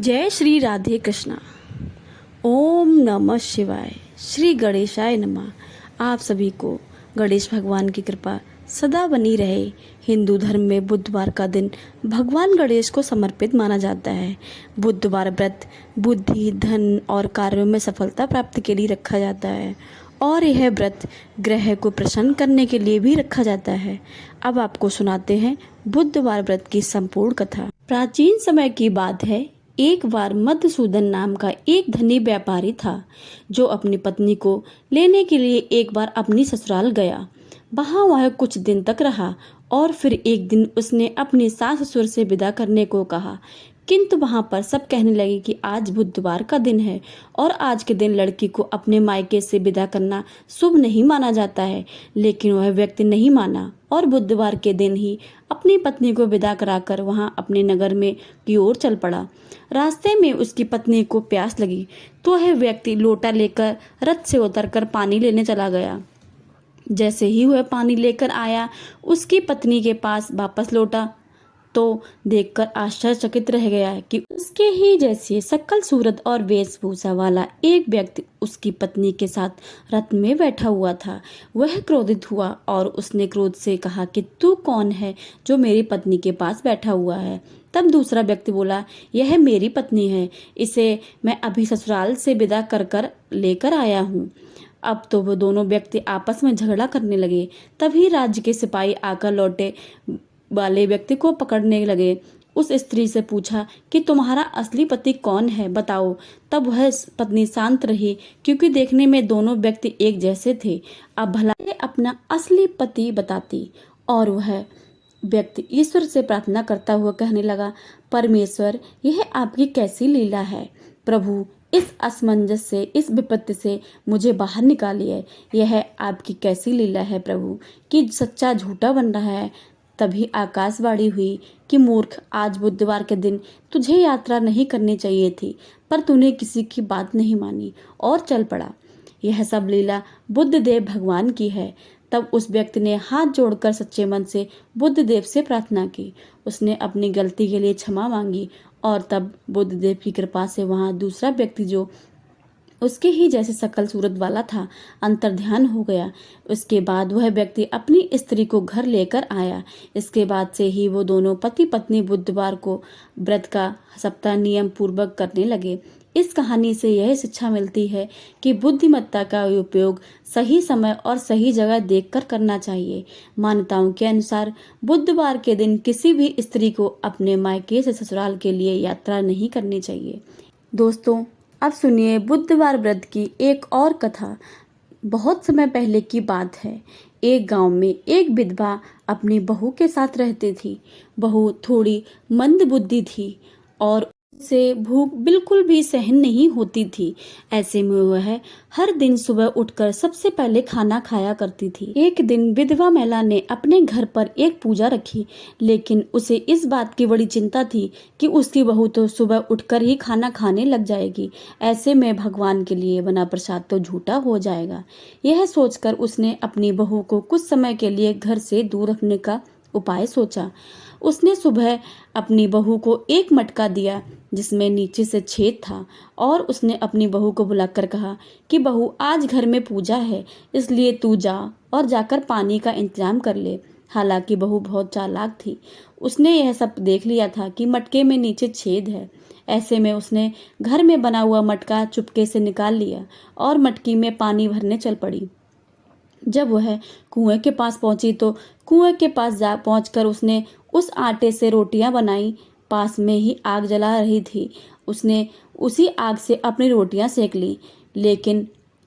जय श्री राधे कृष्णा। ओम नमः शिवाय। श्री गणेशाय नमः। आप सभी को गणेश भगवान की कृपा सदा बनी रहे। हिंदू धर्म में बुधवार का दिन भगवान गणेश को समर्पित माना जाता है। बुधवार व्रत बुद्धि, धन और कार्यों में सफलता प्राप्ति के लिए रखा जाता है और यह व्रत ग्रह को प्रसन्न करने के लिए भी रखा जाता है। अब आपको सुनाते हैं बुधवार व्रत की संपूर्ण कथा। प्राचीन समय की बात है। एक बार मधुसूदन नाम का एक धनी व्यापारी था जो अपनी पत्नी को लेने के लिए एक बार अपनी ससुराल गया। वहां वह कुछ दिन तक रहा और फिर एक दिन उसने अपनी सास ससुर से विदा करने को कहा, किंतु वहां पर सब कहने लगे कि आज बुधवार का दिन है और आज के दिन लड़की को अपने मायके से विदा करना शुभ नहीं माना जाता है। लेकिन वह व्यक्ति नहीं माना और बुधवार के दिन ही अपनी पत्नी को विदा कराकर वहां अपने नगर में की ओर चल पड़ा। रास्ते में उसकी पत्नी को प्यास लगी तो वह व्यक्ति लोटा लेकर रथ से उतरकर पानी लेने चला गया। जैसे ही वह पानी लेकर आया, उसकी पत्नी के पास वापस लौटा तो देखकर आश्चर्यचकित रह गया कि उसके ही जैसी शक्ल सूरत और वेशभूषा वाला एक व्यक्ति उसकी पत्नी के साथ रथ में बैठा हुआ था। वह क्रोधित हुआ और उसने क्रोध से कहा कि तू कौन है जो मेरी पत्नी के पास बैठा हुआ है। तब दूसरा व्यक्ति बोला, यह मेरी पत्नी है, इसे मैं अभी ससुराल से विदा कर कर लेकर आया हूँ। अब तो वो दोनों व्यक्ति आपस में झगड़ा करने लगे। तभी राज्य के सिपाही आकर लौटे वाले व्यक्ति को पकड़ने लगे। उस स्त्री से पूछा कि तुम्हारा असली पति कौन है, बताओ। तब वह पत्नी शांत रही क्योंकि देखने में दोनों व्यक्ति एक जैसे थे। अब भला अपना असली पति बताती। और वह व्यक्ति ईश्वर से प्रार्थना करता हुआ कहने लगा, परमेश्वर, यह आपकी कैसी लीला है। प्रभु, इस असमंजस से, इस विपत्ति से मुझे बाहर निकालिए। यह आपकी कैसी लीला है प्रभु कि सच्चा झूठा बन रहा है। तभी आकाशवाणी हुई कि मूर्ख, आज बुधवार के दिन तुझे यात्रा नहीं करनी चाहिए थी, पर तूने किसी की बात नहीं मानी और चल पड़ा। यह सब लीला बुद्धदेव भगवान की है। तब उस व्यक्ति ने हाथ जोड़कर सच्चे मन से बुद्धदेव से प्रार्थना की। उसने अपनी गलती के लिए क्षमा मांगी और तब बुद्धदेव की कृपा से वहां दूसरा व्यक्ति जो उसके ही जैसे शकल सूरत वाला था, अंतर्ध्यान हो गया। उसके बाद वह व्यक्ति अपनी स्त्री को घर लेकर आया। इसके बाद से ही वो दोनों पति पत्नी बुधवार को व्रत का सप्ताह नियम पूर्वक करने लगे। इस कहानी से यह शिक्षा मिलती है कि बुद्धिमत्ता का उपयोग सही समय और सही जगह देखकर करना चाहिए। मान्यताओं के अनुसार बुधवार के दिन किसी भी स्त्री को अपने मायके से ससुराल के लिए यात्रा नहीं करनी चाहिए। दोस्तों, अब सुनिए बुधवार व्रत की एक और कथा। बहुत समय पहले की बात है। एक गांव में एक विधवा अपनी बहू के साथ रहती थी। बहू थोड़ी मंदबुद्धि थी और उसे भूख बिल्कुल भी सहन नहीं होती थी। ऐसे में वह हर दिन सुबह उठकर सबसे पहले खाना खाया करती थी। एक दिन विधवा महिला ने अपने घर पर एक पूजा रखी, लेकिन उसे इस बात की बड़ी चिंता थी कि उसकी बहू तो सुबह उठकर ही खाना खाने लग जाएगी। ऐसे में भगवान के लिए बना प्रसाद तो झूठा हो जाएगा। यह सोचकर उसने अपनी बहू को कुछ समय के लिए घर से दूर रखने का उपाय सोचा। उसने सुबह अपनी बहू को एक मटका दिया जिसमें नीचे से छेद था और उसने अपनी बहू को बुलाकर कहा कि बहू, आज घर में पूजा है, इसलिए तू जा और जाकर पानी का इंतजाम कर ले। हालांकि बहू बहुत चालाक थी। उसने यह सब देख लिया था कि मटके में नीचे छेद है। ऐसे में उसने घर में बना हुआ मटका चुपके से निकाल लिया और मटकी में पानी भरने चल पड़ी। जब वह कुएं के पास पहुंची तो कुएं के पास जा पहुंचकर उसने उस आटे से रोटियां बनाई। पास में ही आग जला रही थी। उसने उसी आग से अपनी रोटियां सेक ली। लेकिन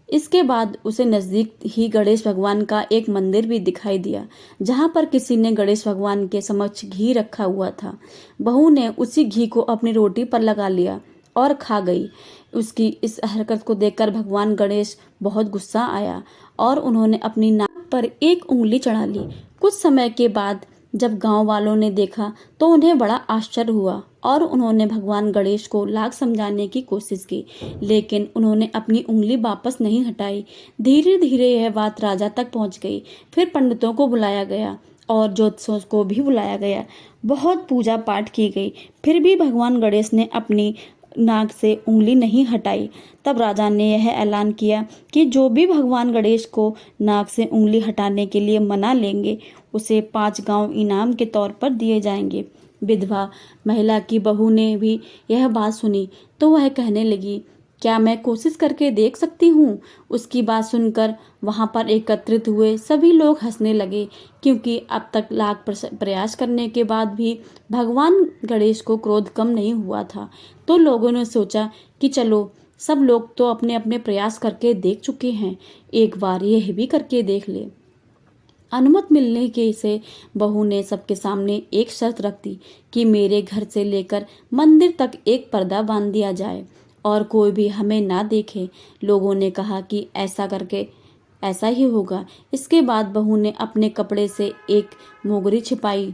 इसके बाद उसे नजदीक ही गणेश भगवान का एक मंदिर भी दिखाई दिया, जहां पर किसी ने गणेश भगवान के समक्ष घी रखा हुआ था। बहू ने उसी घी को अपनी रोटी पर लगा लिया और खा गई। उसकी इस हरकत को देखकर भगवान गणेश बहुत गुस्सा आया और उन्होंने अपनी नाक पर एक उंगली चढ़ा ली। कुछ समय के बाद जब गांव वालों ने देखा तो उन्हें बड़ा आश्चर्य हुआ और उन्होंने भगवान गणेश को लाख समझाने की कोशिश की, लेकिन उन्होंने अपनी उंगली वापस नहीं हटाई। धीरे धीरे यह बात राजा तक पहुंच गई। फिर पंडितों को बुलाया गया और ज्योतिषियों को भी बुलाया गया। बहुत पूजा पाठ की गई, फिर भी भगवान गणेश ने अपनी नाक से उंगली नहीं हटाई। तब राजा ने यह ऐलान किया कि जो भी भगवान गणेश को नाक से उंगली हटाने के लिए मना लेंगे उसे 5 गांव इनाम के तौर पर दिए जाएंगे। विधवा महिला की बहू ने भी यह बात सुनी तो वह कहने लगी, क्या मैं कोशिश करके देख सकती हूँ? उसकी बात सुनकर वहां पर एकत्रित हुए सभी लोग हंसने लगे, क्योंकि अब तक लाख प्रयास करने के बाद भी भगवान गणेश को क्रोध कम नहीं हुआ था। तो लोगों ने सोचा कि चलो, सब लोग तो अपने अपने प्रयास करके देख चुके हैं, एक बार यह भी करके देख ले। अनुमति मिलने के से बहू ने सबके सामने एक शर्त रख दी कि मेरे घर से लेकर मंदिर तक एक पर्दा बांध दिया जाए और कोई भी हमें ना देखे। लोगों ने कहा कि ऐसा करके ऐसा ही होगा। इसके बाद बहू ने अपने कपड़े से एक मोगरी छिपाई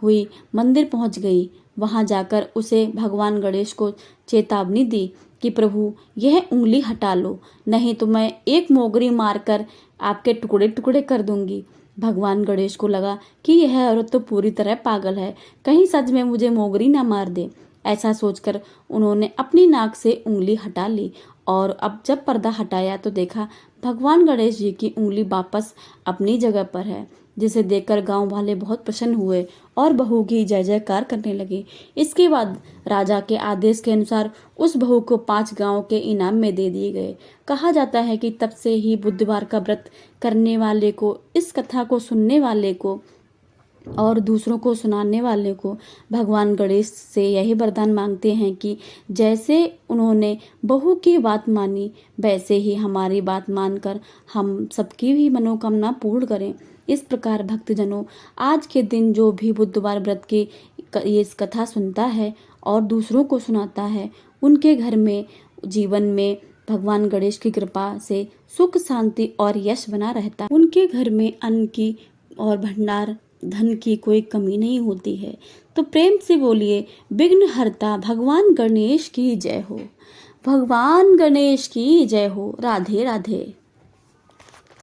हुई मंदिर पहुंच गई। वहां जाकर उसे भगवान गणेश को चेतावनी दी कि प्रभु, यह उंगली हटा लो, नहीं तो मैं एक मोगरी मारकर आपके टुकड़े टुकड़े कर दूंगी। भगवान गणेश को लगा कि यह औरत तो पूरी तरह पागल है, कहीं सच में मुझे मोगरी ना मार दे। ऐसा सोचकर उन्होंने अपनी नाक से उंगली हटा ली और अब जब पर्दा हटाया तो देखा भगवान गणेश जी की उंगली वापस अपनी जगह पर है, जिसे देखकर गांव वाले बहुत प्रसन्न हुए और बहू की जय जयकार करने लगे। इसके बाद राजा के आदेश के अनुसार उस बहू को 5 गांव के इनाम में दे दिए गए। कहा जाता है कि तब से ही बुधवार का व्रत करने वाले को, इस कथा को सुनने वाले को और दूसरों को सुनाने वाले को भगवान गणेश से यही वरदान मांगते हैं कि जैसे उन्होंने बहू की बात मानी वैसे ही हमारी बात मानकर हम सबकी भी मनोकामना पूर्ण करें। इस प्रकार भक्तजनों, आज के दिन जो भी बुधवार व्रत की ये कथा सुनता है और दूसरों को सुनाता है, उनके घर में, जीवन में भगवान गणेश की कृपा से सुख, शांति और यश बना रहता है। उनके घर में अन्न की और भंडार धन की कोई कमी नहीं होती है। तो प्रेम से बोलिए, विघ्नहर्ता भगवान गणेश की जय हो। भगवान गणेश की जय हो। राधे राधे।